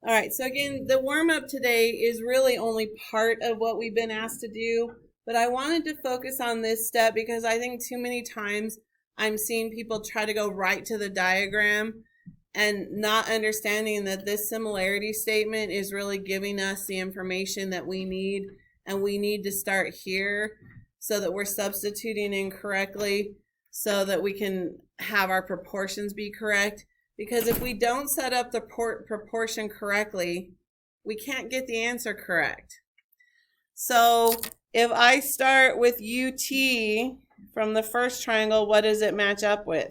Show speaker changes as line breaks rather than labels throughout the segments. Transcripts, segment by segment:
All right, so again, the warm-up today is really only part of what we've been asked to do, but I wanted to focus on this step because I think too many times I'm seeing people try to go right to the diagram and not understanding that this similarity statement is really giving us the information that we need, and we need to start here so that we're substituting in correctly so that we can have our proportions be correct. Because if we don't set up the proportion correctly, we can't get the answer correct. So if I start with UT from the first triangle, what does it match up with?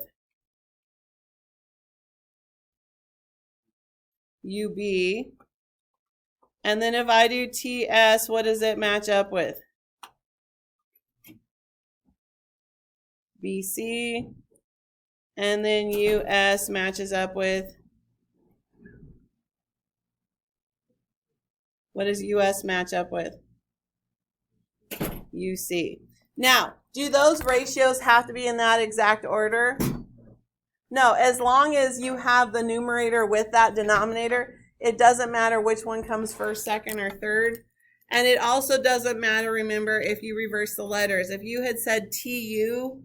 UB. And then if I do TS, what does it match up with? BC. And then US matches up with, what does US match up with? UC. Now, do those ratios have to be in that exact order? No, as long as you have the numerator with that denominator, it doesn't matter which one comes first, second, or third. And it also doesn't matter, remember, if you reverse the letters. If you had said TU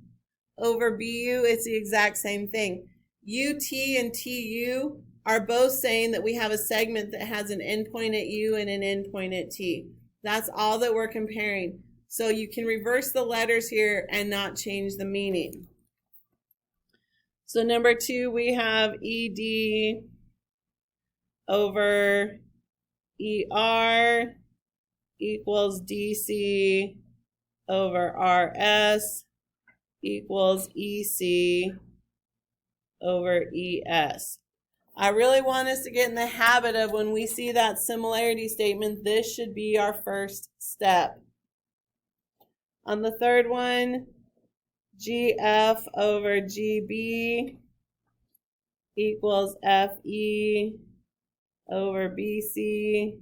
over BU, it's the exact same thing. UT and TU are both saying that we have a segment that has an endpoint at U and an endpoint at T. That's all that we're comparing. So you can reverse the letters here and not change the meaning. So number 2, we have ED over ER equals DC over RS equals EC over ES. I really want us to get in the habit of when we see that similarity statement, this should be our first step. On the third one, GF over GB equals FE over BC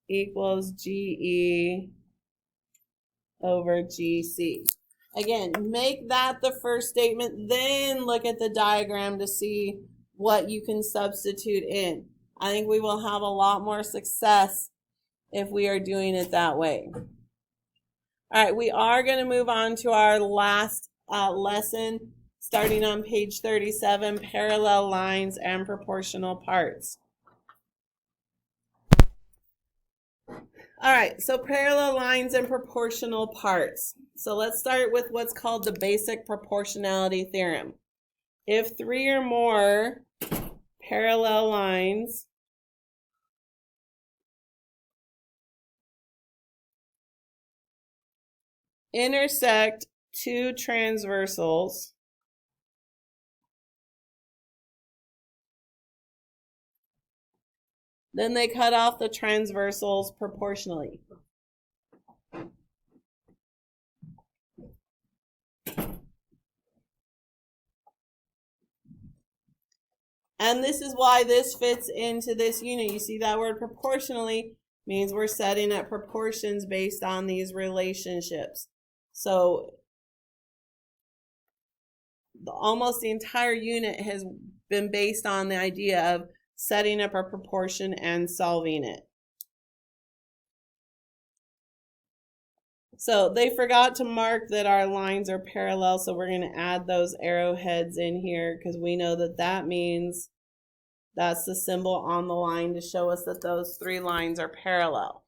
equals GE over GC. Again, make that the first statement, then look at the diagram to see what you can substitute in. I think we will have a lot more success if we are doing it that way. All right, we are going to move on to our last lesson, starting on page 37, parallel lines and proportional parts. All right, so parallel lines and proportional parts. So let's start with what's called the basic proportionality theorem. If 3 or more parallel lines intersect 2 transversals, then they cut off the transversals proportionally. And this is why this fits into this unit. You see that word proportionally means we're setting up proportions based on these relationships. So almost the entire unit has been based on the idea of setting up a proportion and solving it. So they forgot to mark that our lines are parallel, so we're going to add those arrowheads in here because we know that that means that's the symbol on the line to show us that those 3 lines are parallel.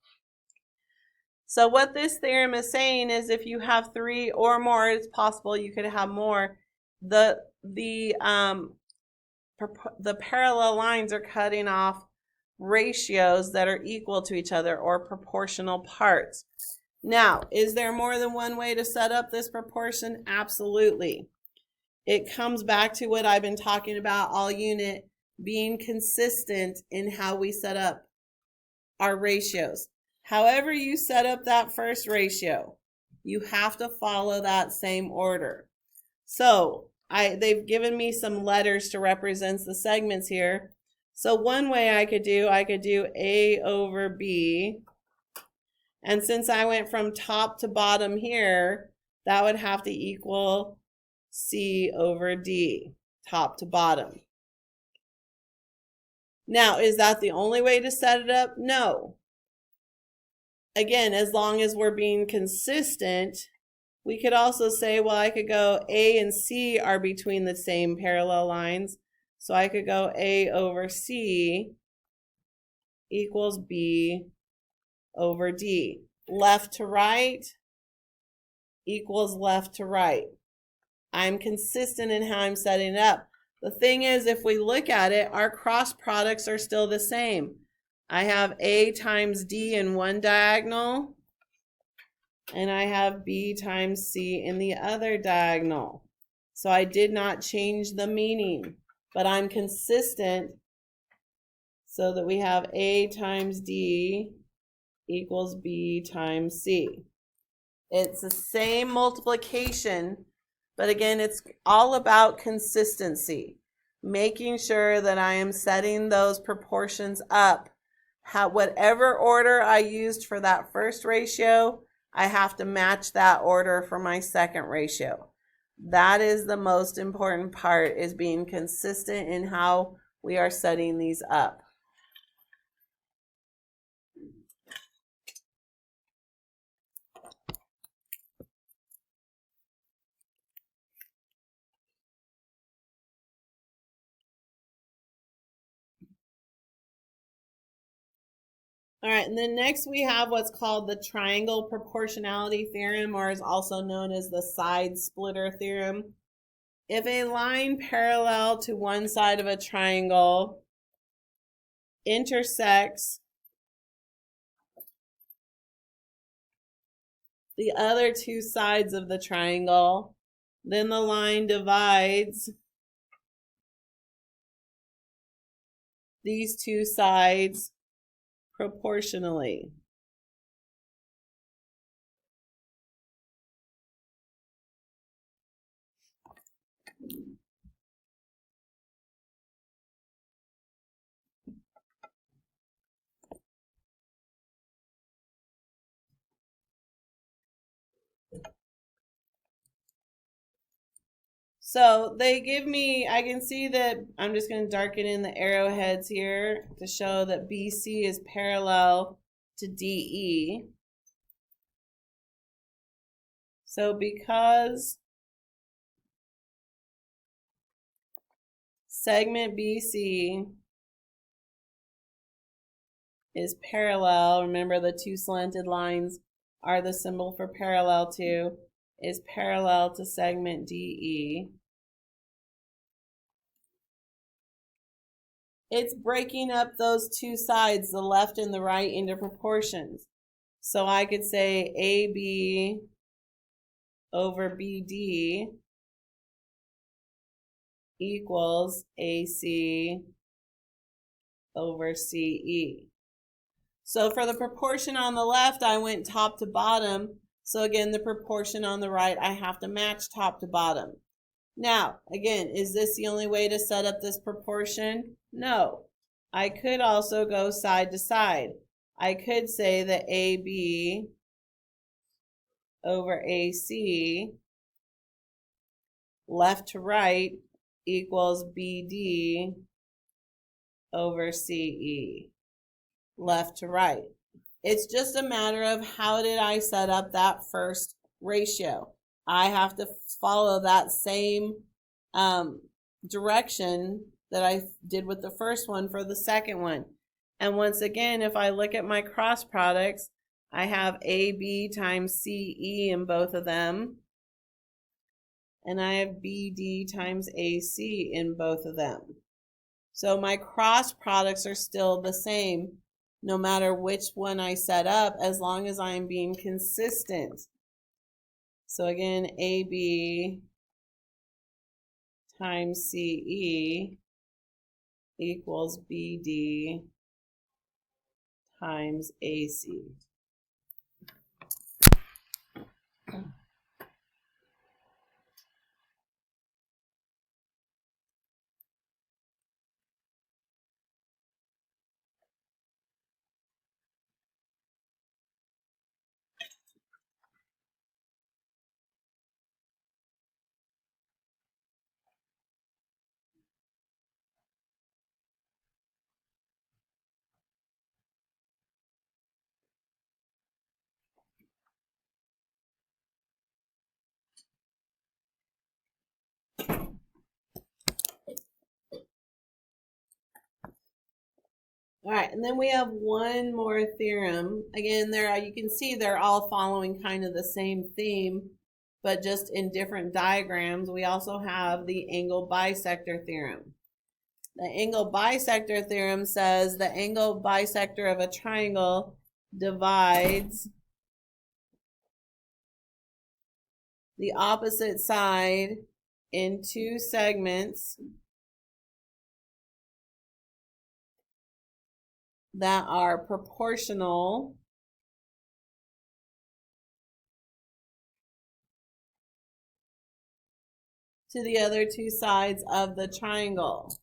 So what this theorem is saying is if you have 3 or more, it's possible you could have more. The parallel lines are cutting off ratios that are equal to each other, or proportional parts. Now, is there more than one way to set up this proportion? Absolutely. It comes back to what I've been talking about all unit, being consistent in how we set up our ratios. However you set up that first ratio, you have to follow that same order. So they've given me some letters to represent the segments here. So one way I could do A over B. And since I went from top to bottom here, that would have to equal C over D, top to bottom. Now, is that the only way to set it up? No. Again, as long as we're being consistent, we could also say, well, I could go A and C are between the same parallel lines. So I could go A over C equals B over D. Left to right equals left to right. I'm consistent in how I'm setting it up. The thing is, if we look at it, our cross products are still the same. I have A times D in one diagonal, and I have B times C in the other diagonal. So I did not change the meaning, but I'm consistent so that we have A times D equals B times C. It's the same multiplication, but again, it's all about consistency, making sure that I am setting those proportions up. Whatever order I used for that first ratio, I have to match that order for my second ratio. That is the most important part, is being consistent in how we are setting these up. All right, and then next we have what's called the triangle proportionality theorem, or is also known as the side splitter theorem. If a line parallel to one side of a triangle intersects the other two sides of the triangle, then the line divides these two sides proportionally. So they give me, I can see that, I'm just going to darken in the arrowheads here to show that BC is parallel to DE. So because segment BC is parallel, remember the two slanted lines are the symbol for parallel to, is parallel to segment DE. It's breaking up those two sides, the left and the right, into proportions. So I could say AB over BD equals AC over CE. So for the proportion on the left, I went top to bottom. So again, the proportion on the right, I have to match top to bottom. Now, again, is this the only way to set up this proportion? No. I could also go side to side. I could say that AB over AC, left to right, equals BD over CE, left to right. It's just a matter of how did I set up that first ratio. I have to follow that same direction that I did with the first one for the second one. And once again, if I look at my cross products, I have AB times CE in both of them. And I have BD times AC in both of them. So my cross products are still the same, no matter which one I set up, as long as I'm being consistent. So again, AB times CE equals BD times AC. All right, and then we have one more theorem. Again, you can see they're all following kind of the same theme, but just in different diagrams. We also have the angle bisector theorem. The angle bisector theorem says the angle bisector of a triangle divides the opposite side in two segments that are proportional to the other two sides of the triangle.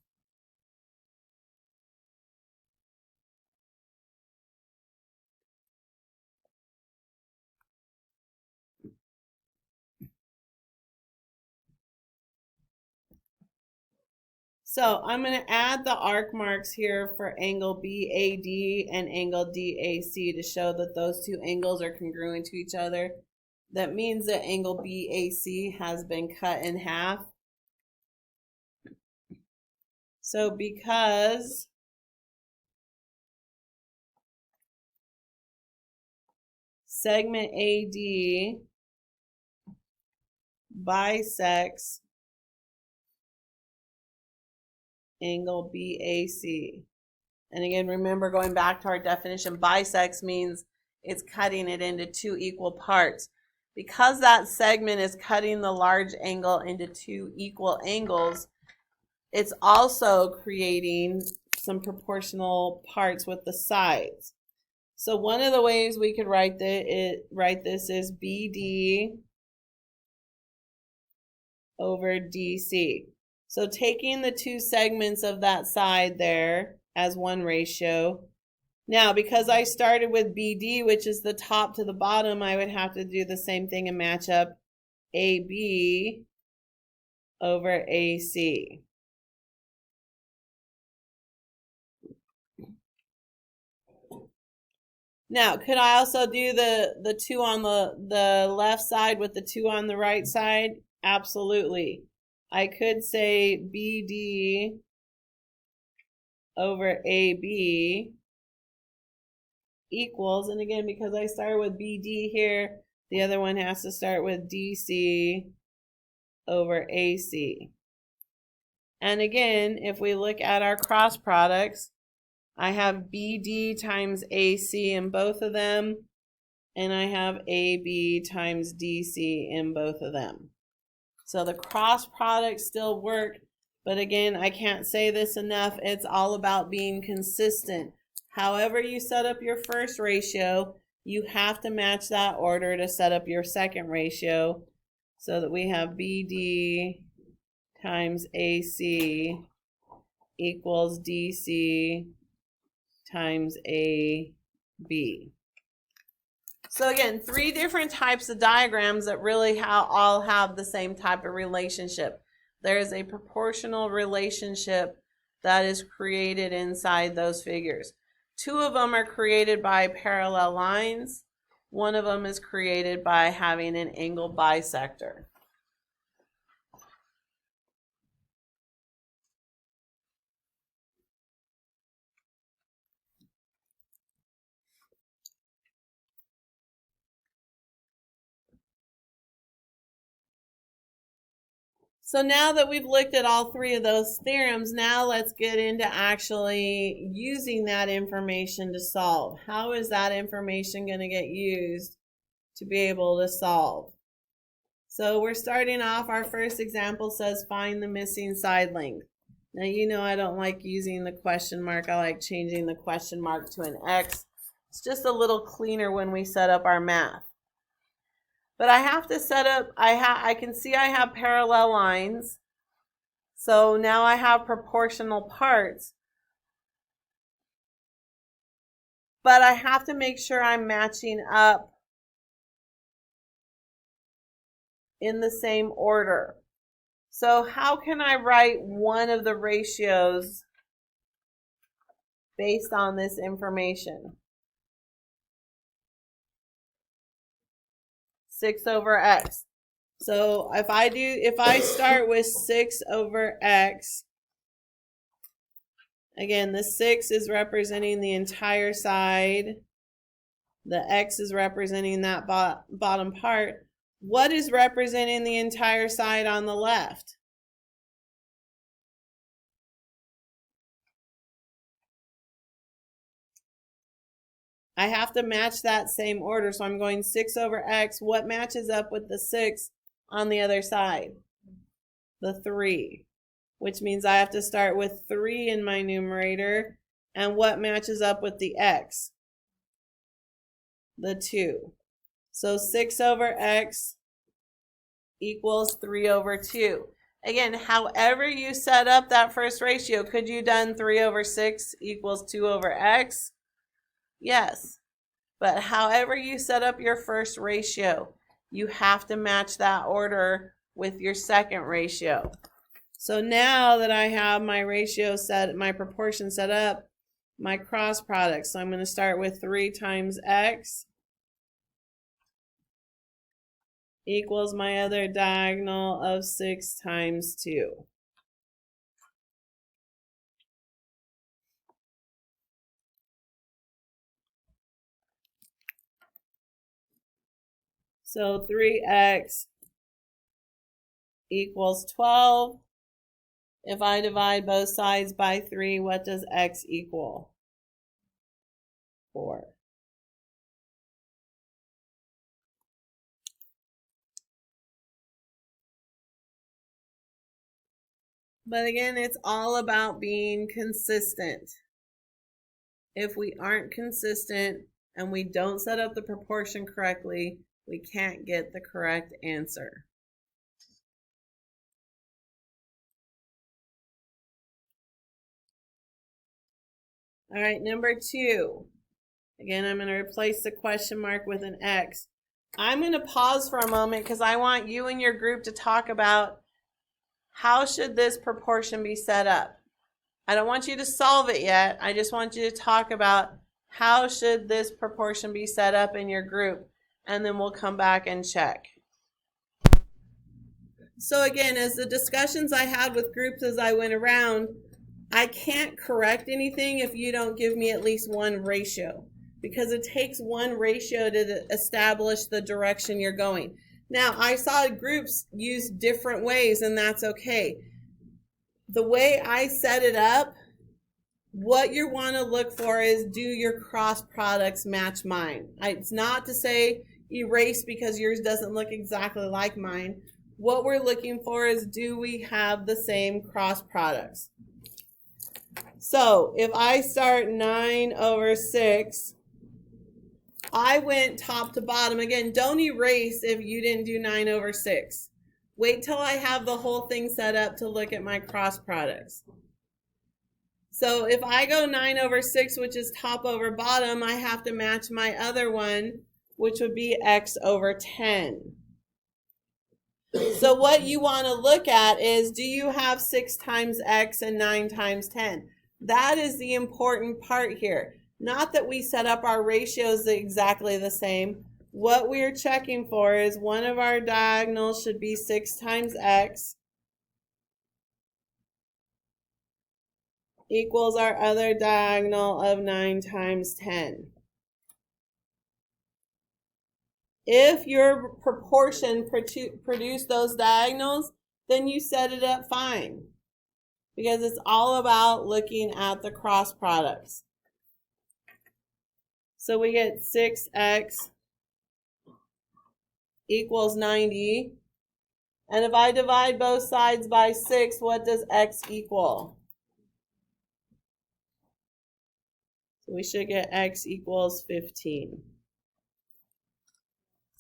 So I'm going to add the arc marks here for angle BAD and angle DAC to show that those two angles are congruent to each other. That means that angle BAC has been cut in half. So because segment AD bisects angle BAC. And again, remember, going back to our definition, bisects means it's cutting it into two equal parts. Because that segment is cutting the large angle into two equal angles, it's also creating some proportional parts with the sides. So one of the ways we could write this is BD over DC. So taking the two segments of that side there as one ratio. Now, because I started with BD, which is the top to the bottom, I would have to do the same thing and match up AB over AC. Now, could I also do the two on the left side with the two on the right side? Absolutely. I could say BD over AB equals, and again, because I started with BD here, the other one has to start with DC over AC. And again, if we look at our cross products, I have BD times AC in both of them, and I have AB times DC in both of them. So the cross products still work, but again, I can't say this enough, it's all about being consistent. However you set up your first ratio, you have to match that order to set up your second ratio, so that we have BD times AC equals DC times AB. So again, three different types of diagrams that really all have the same type of relationship. There is a proportional relationship that is created inside those figures. Two of them are created by parallel lines. One of them is created by having an angle bisector. So now that we've looked at all three of those theorems, now let's get into actually using that information to solve. How is that information going to get used to be able to solve? So we're starting off, our first example says find the missing side length. Now you know I don't like using the question mark. I like changing the question mark to an X. It's just a little cleaner when we set up our math. But I have to set up, I can see I have parallel lines. So now I have proportional parts. But I have to make sure I'm matching up in the same order. So how can I write one of the ratios based on this information? 6 over x. So if I start with 6 over x, Again, the 6 is representing the entire side. The X is representing that bottom part. What is representing the entire side on the left? I have to match that same order, so I'm going 6 over X. What matches up with the 6 on the other side? The 3, which means I have to start with 3 in my numerator. And what matches up with the X? The 2. So 6 over X equals 3 over 2. Again, however you set up that first ratio, could you done 3 over 6 equals 2 over X? Yes. But however you set up your first ratio, you have to match that order with your second ratio. So now that I have my ratio set, my proportion set up, my cross product. So I'm going to start with 3 times X equals my other diagonal of 6 times 2. So 3x equals 12. If I divide both sides by 3, what does x equal? 4. But again, it's all about being consistent. If we aren't consistent and we don't set up the proportion correctly, we can't get the correct answer. All right, number 2. Again, I'm going to replace the question mark with an X. I'm going to pause for a moment because I want you and your group to talk about how should this proportion be set up. I don't want you to solve it yet. I just want you to talk about how should this proportion be set up in your group, and then we'll come back and check. So again, as the discussions I had with groups as I went around, I can't correct anything if you don't give me at least one ratio, because it takes one ratio to establish the direction you're going. Now, I saw groups use different ways, and that's okay. The way I set it up, what you want to look for is, do your cross products match mine? It's not to say erase because yours doesn't look exactly like mine. What we're looking for is, do we have the same cross products? So if I start 9 over 6, I went top to bottom. Again, don't erase if you didn't do 9 over 6. Wait till I have the whole thing set up to look at my cross products. So if I go 9 over 6, which is top over bottom, I have to match my other one, which would be x over 10. So what you want to look at is, do you have 6 times x and 9 times 10? That is the important part here. Not that we set up our ratios exactly the same. What we're checking for is one of our diagonals should be 6 times x equals our other diagonal of 9 times 10. If your proportion produced those diagonals, then you set it up fine, because it's all about looking at the cross products. So we get 6x equals 90. And if I divide both sides by 6, what does x equal? So we should get x equals 15.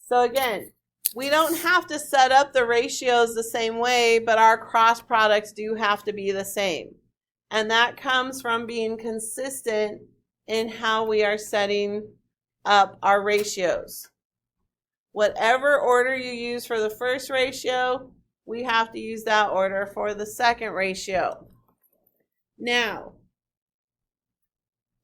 So again, we don't have to set up the ratios the same way, but our cross products do have to be the same. And that comes from being consistent in how we are setting up our ratios. Whatever order you use for the first ratio, we have to use that order for the second ratio. Now,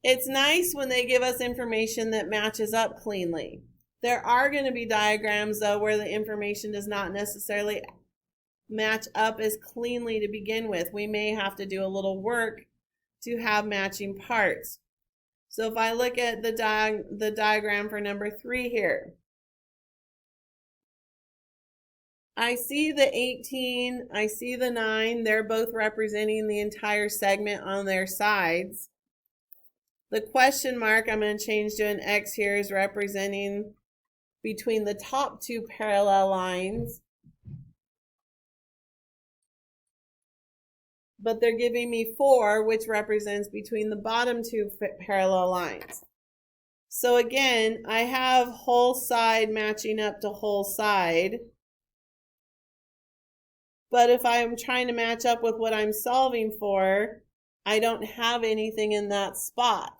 it's nice when they give us information that matches up cleanly. There are going to be diagrams, though, where the information does not necessarily match up as cleanly to begin with. We may have to do a little work to have matching parts. So if I look at the diagram for number 3 here, I see the 18, I see the 9, they're both representing the entire segment on their sides. The question mark, I'm going to change to an X here, is representing between the top 2 parallel lines. But they're giving me 4, which represents between the bottom 2 parallel lines. So again, I have whole side matching up to whole side. But if I'm trying to match up with what I'm solving for, I don't have anything in that spot.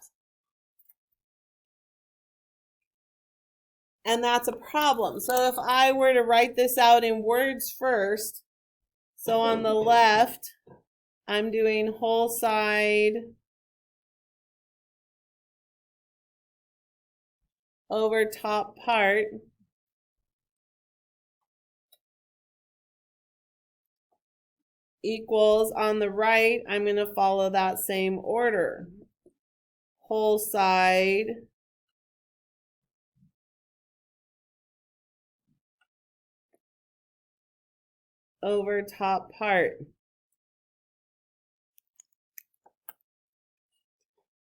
And that's a problem. So if I were to write this out in words first, so on the left, I'm doing whole side over top part. Equals on the right, I'm going to follow that same order. Whole side over top part.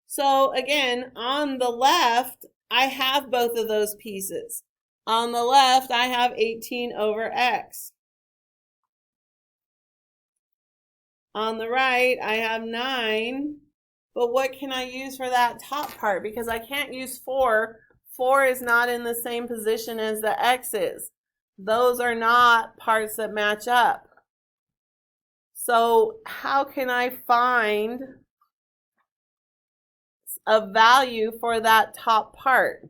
So again, on the left, I have both of those pieces. On the left, I have 18 over x. On the right, I have 9, but what can I use for that top part? Because I can't use 4. 4 is not in the same position as the x is. Those are not parts that match up. So how can I find a value for that top part?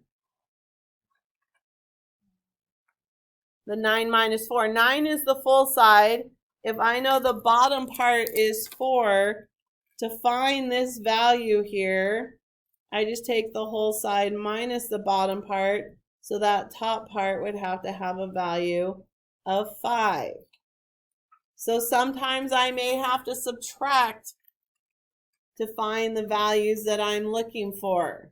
The 9 minus 4. 9 is the full side. If I know the bottom part is 4, to find this value here, I just take the whole side minus the bottom part, so that top part would have to have a value of 5. So sometimes I may have to subtract to find the values that I'm looking for.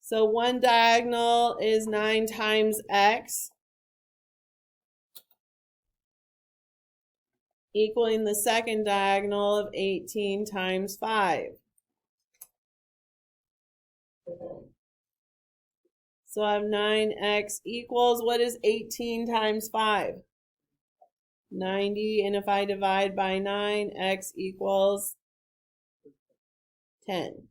So one diagonal is 9 times x, equaling the second diagonal of 18 times 5. So I have 9x equals, what is 18 times 5? 90, and if I divide by 9, x equals 10.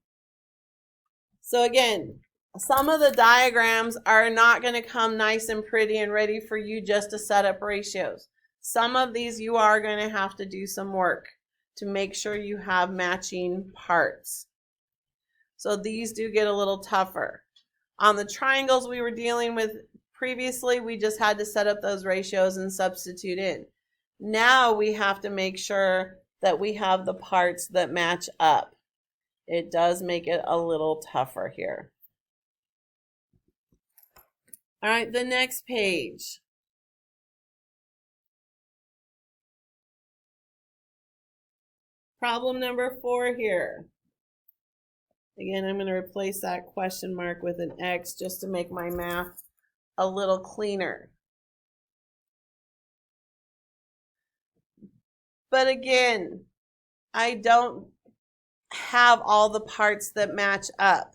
So again, some of the diagrams are not going to come nice and pretty and ready for you just to set up ratios. Some of these you are going to have to do some work to make sure you have matching parts. So these do get a little tougher. On the triangles we were dealing with previously, we just had to set up those ratios and substitute in. Now we have to make sure that we have the parts that match up. It does make it a little tougher here. All right, the next page. Problem number 4 here. Again, I'm going to replace that question mark with an X just to make my math a little cleaner. But again, I don't have all the parts that match up.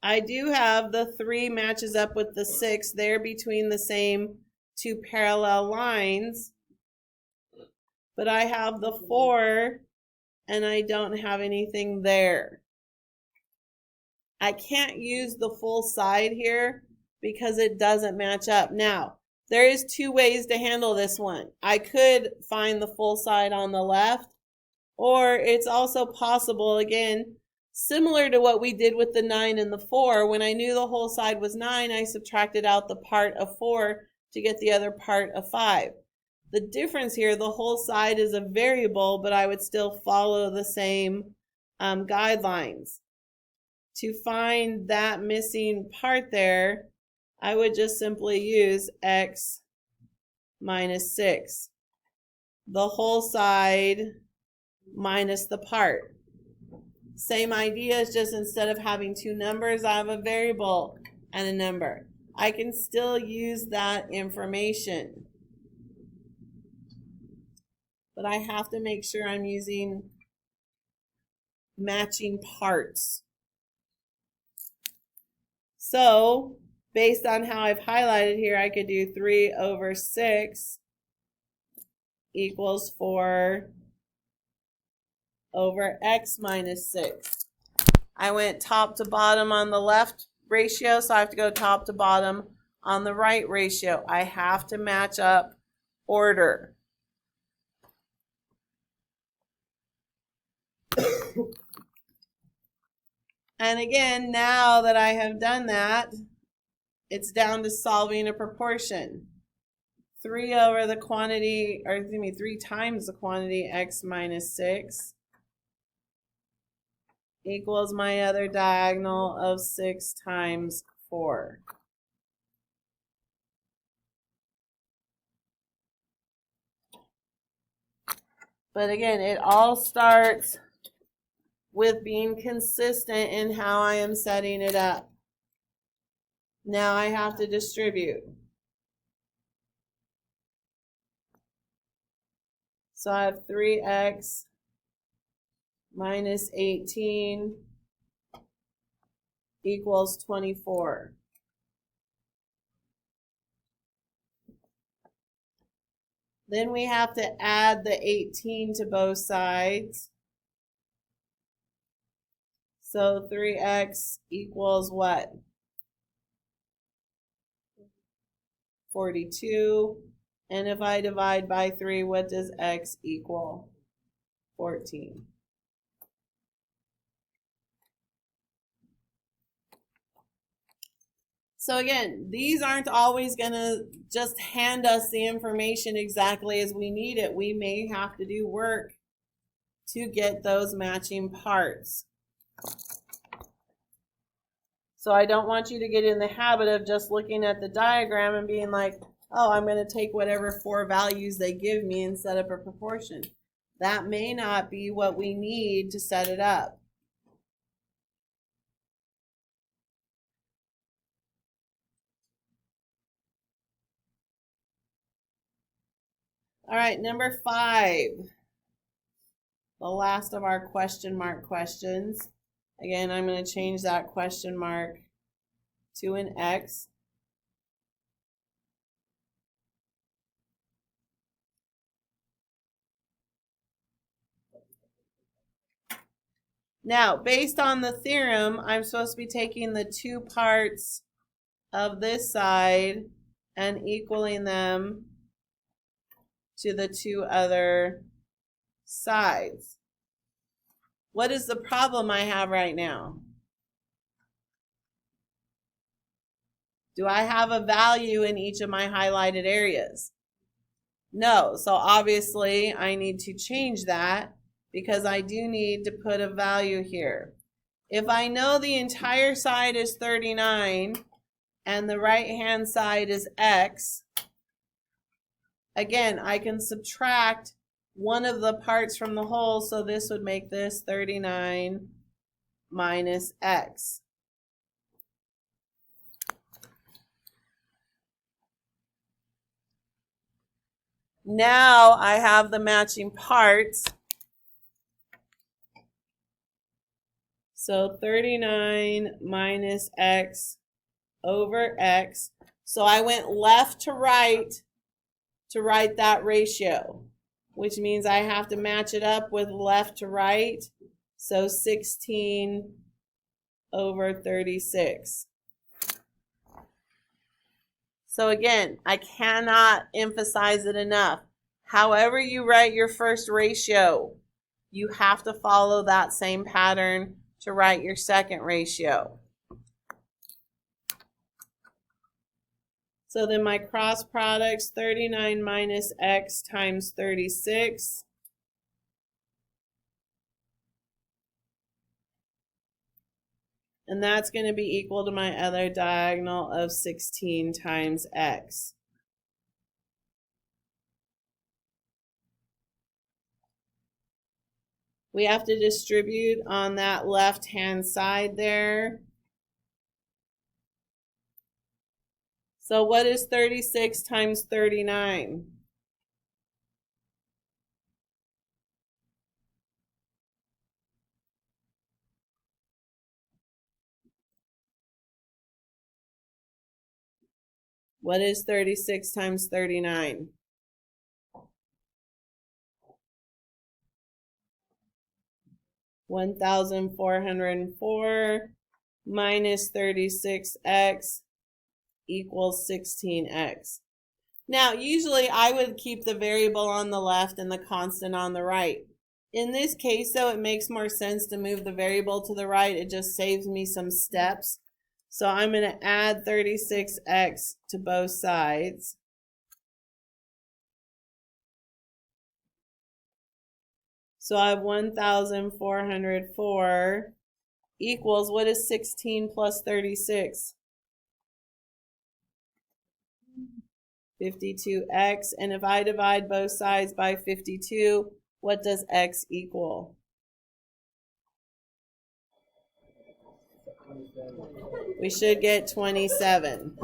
I do have the 3 matches up with the 6. They're between the same 2 parallel lines. But I have the 4 and I don't have anything there. I can't use the full side here because it doesn't match up. Now, there is 2 ways to handle this one. I could find the full side on the left, or it's also possible, again, similar to what we did with the 9 and the 4. When I knew the whole side was 9, I subtracted out the part of 4 to get the other part of 5. The difference here, the whole side is a variable, but I would still follow the same guidelines. To find that missing part there, I would just simply use x minus 6. The whole side minus the part. Same idea, is just instead of having two numbers, I have a variable and a number. I can still use that information, but I have to make sure I'm using matching parts. So based on how I've highlighted here, I could do 3 over 6 equals 4 over x minus 6. I went top to bottom on the left ratio, so I have to go top to bottom on the right ratio. I have to match up order. And again, now that I have done that, it's down to solving a proportion. 3 over the quantity, or excuse me, 3 times the quantity x minus 6 equals my other diagonal of 6 times 4. But again, it all starts with being consistent in how I am setting it up. Now I have to distribute. So I have 3x minus 18 equals 24. Then we have to add the 18 to both sides. So 3x equals what? 42. And if I divide by 3, what does x equal? 14. So again, these aren't always going to just hand us the information exactly as we need it. We may have to do work to get those matching parts. So I don't want you to get in the habit of just looking at the diagram and being like, oh, I'm going to take whatever 4 values they give me and set up a proportion. That may not be what we need to set it up. All right, number 5, the last of our question mark questions. Again, I'm going to change that question mark to an X. Now, based on the theorem, I'm supposed to be taking the 2 parts of this side and equaling them to the 2 other sides. What is the problem I have right now? Do I have a value in each of my highlighted areas? No, so obviously I need to change that because I do need to put a value here. If I know the entire side is 39 and the right-hand side is x, again, I can subtract one of the parts from the whole, so this would make this 39 minus x. Now I have the matching parts. So 39 minus x over x. So I went left to write that ratio, which means I have to match it up with left to right. So 16 over 36. So again, I cannot emphasize it enough. However you write your first ratio, you have to follow that same pattern to write your second ratio. So then my cross product's 39 minus x times 36. And that's going to be equal to my other diagonal of 16 times x. We have to distribute on that left-hand side there. So what is 36 times 39? What is 36 times 39? 1,404 minus 36x equals 16x. Now, usually I would keep the variable on the left and the constant on the right. In this case, though, it makes more sense to move the variable to the right. It just saves me some steps. So I'm going to add 36x to both sides. So I have 1,404 equals, what is 16 plus 36? 52x. And if I divide both sides by 52, what does x equal? We should get 27.